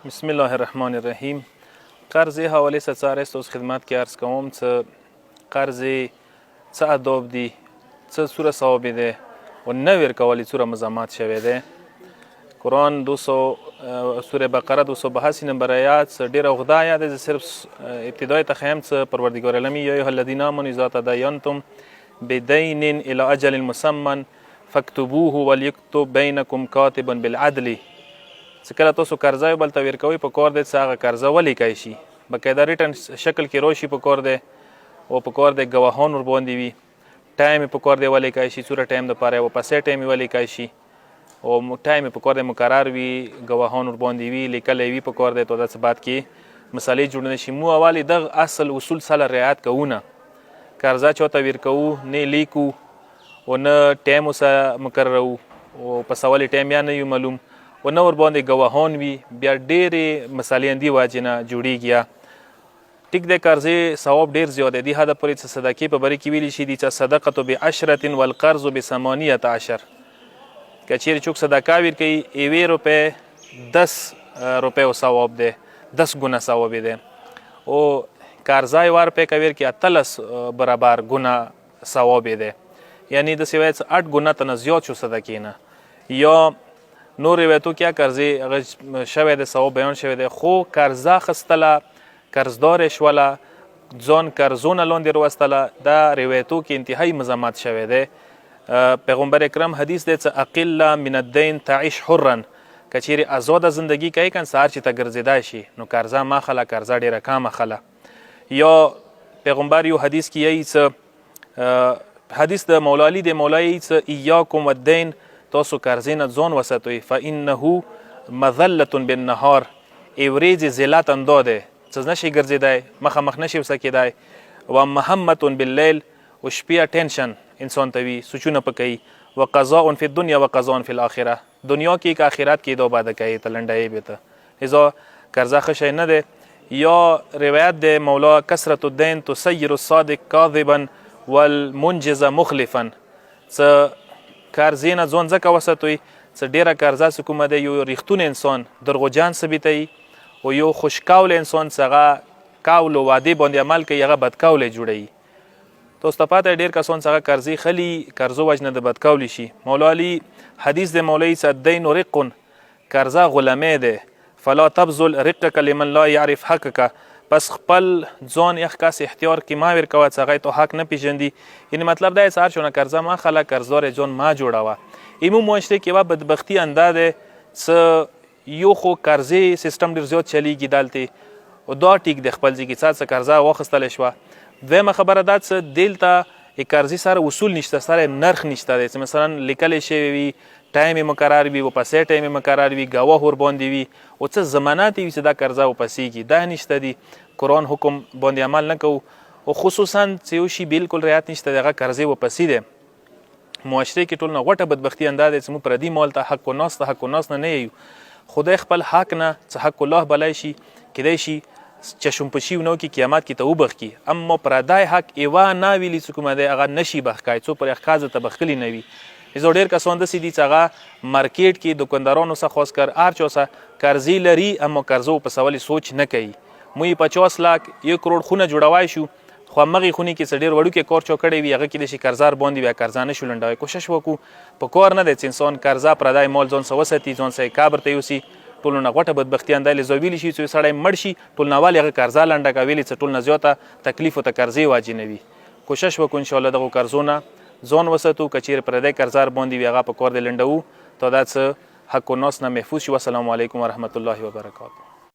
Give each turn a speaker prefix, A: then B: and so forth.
A: بسم الله الرحمن الرحیم. قرض حوالی سڅار است اوس خدمت کې عرض کوم څه قرض څه آداب دي، څه سوره ثواب ده و نه ورکولی سوره مزامات شوی ده. قرآن 200 سوره بقره 282 نمبر آیات ډیره اوږده آیات ده. صرف ابتدای ته ښیم څه پروردګار علمي یا ایها الذین آمنوا اذا تداینتم بدین الی اجل مسمى فاکتبوه وليكتب بینکم کاتب بالعدل. چې کله تاسو قرضه یو بل ته ورکوئ په کار دی چې هغه قرضه ولیکئ شي، باقاعده ریټن شکل کې راشي په کار دی، او په کار دی ګواهان ورباندې وي، ټایم یې په کار دی ولیکئ شي، څومره ټایم دپاره یې ورپسې ټایم یې ولیکئ شي، او ټایم یې په کار دی مقرر وي، ګواهان ورباندې وي، لیکلی وي په کار دی. تو داسې بعد کې مسالې جوړ نه شي. مو اول دغه اصل اصول سره رعایت کوو نه، قرضه چاته ورکوو نه لیکو او نه ټایم ورسره مقرروو، او په سوال ټایم یا نه وي معلوم، و نه ورباندې ګواهان وي، بیا ډېرې مسالې همدې واجې نه جوړېږي. ټیک دی، قرضې ثواب ډېر زیات دی. دې حده پورې چې صدقې په باره کې ویلي شي دي چې صدقة بعشرة والقرض بثمانیة عشر. که چیرې څوک صدقه ورکوي 1 روپۍ 10 روپیو ثواب دی، 10 ګونه ثواب دی، او قرضه 1 روپۍ که ورکړي 18 برابر ګونه ثواب دی. یعنی داسې وایي چې 8 ګونه ته نه زیات شو صدقې نه. یا نور روایتو کې قرضې هغه شوی دی، ثواب بیان شوی دی، خو قرضه اخیستله، قرضدار شوله، ځان قرضونه لاندې راوستله، دا روایتو کې انتهایی مذمت شوی دی. پیغمبر اکرم حدیث دی چې اقل من الدین تعیش حرا. که چیرې آزاده زندگی کوي که سهار چې ته ګرځېدای شي نو قرضه مه اخله، قرضه ډېره کم اخله. یا پیغمبر یو حدیث کې یایي چې حدیث د مولا علی دی، مولا یایي چې ایاکم والدین، تاسو قرضې نه ځان وساتئ، فانه مذلة بالنهار، ورځې ذلت اندا دی چې نشي ګرځېدی، مخامخ نشي ورسه کېدی، و مهمة باللیل، و شپې ټینشن انسان ته وي، سوچونه په کوي، و قضاء فی الدنیا و قضاء فی الاخره، دنیا کې که آخرت کې دا باده کوي ته لنډوي بیته. لذا قرضه ښه شی نه دی. یا روایت دی مولا کثرة الدین تسیر الصادق کاذبا والمنجز مخلفا، څه قرضې نه ځان ځکه وساتئ چې ډېره قرضه چې کومه دی یو ریښتون انسان دروغجن ثابتوي، او یو خوشقول انسان چې هغه قول و وعدې باندې عمل کوي هغه بدقولی جوړوي. تاسو ته پته ډېر کسان چې هغه قرضې خلي، قرضو وجنه د بدقولي شي. مولا علی حدیث دی مولا چې الدین رق، قرضه غلامۍ دی، فلا تبذل رقک لمن لا یعرف حقک، پس خپل ځان یخ کس اختیار کې ما ورکوه چې هغه ته حق نه پیژندي. یعنی مطلب دا چې هر چونه قرضه ما اخله، قرضدار ځان ما جوړوه. ایمو معاشره کې یوه بدبختي انده دی چې یو خو قرضې سیستم ډېر زیات چلیږي دلته، او دا ټیک دی خپل ځای کې څه قرضه واخیستلی شوه. دویمه خبره دا چې دلته قرضې سره اصول نشته، سره نرخ نشته دی، چې مثلا لیکلی شوی وي، ټایم یې مقرر وي، ورپسې ټایم یې مقرر وي، ګواه ورباندې وي، او څه ضمانات وي چې دا قرضه ورپسېږي، دا نشته دي. قرآن حکم باندې عمل نه کوو، او خصوصا چې یو شي بالکل رعایت نشته دی، هغه قرضې ورپسې دی. معاشرې کې ټول نه غوټه بدبختي انده دی چې موږ پردي مال ته حق الناس ته حق الناس نه یو. خدای خپل حق نه چې حق الله بلای شي، کیدای شي چشمپوشي ونه وکړي، قیامت کې ته وبخښي، اما پردی حق ایوه نه ویلي چې کومه دی هغه نشي بخښی، څو پرې ښځه ته بخښلي نه وي. زه ډېر کسان داسې دي چې هغه مارکیټ کې دکاندارانو څخه خاص کر هر چا څخه قرضې لري، اما قرضو په سوالي سوچ نه کوي. موږ 50 لاک 1 کروڑ خونه جوړوای شو، خو همغې خونې کې څه ډېر وړوکی کار چا کړی وي، هغه کیدای شي قرضدار باندې بیا قرضه نه شو لنډوی. کوشش وکړو، په کار نه دی چې انسان قرضه پردی مال ځان څه وساتي، ځان څه قبر ته یوسي. ټولو نه غوټه بدبختي انده لذا ویلی شي چې سړی مړ شي ټول نه ولې هغه قرضه لنډه کوي، ویلې چې ټول نه زیاته تکلیف ورته قرضې واجب نه وي. کوشش وکړو انشاءالله دغو قرضو نه ځان وساتو، که چیرې پردی قرضدار باندې وي هغه په کار دی لنډوو، تا دا څه حق الناس نه محفوظ شي. والسلام علیکم ورحمة الله وبرکاته.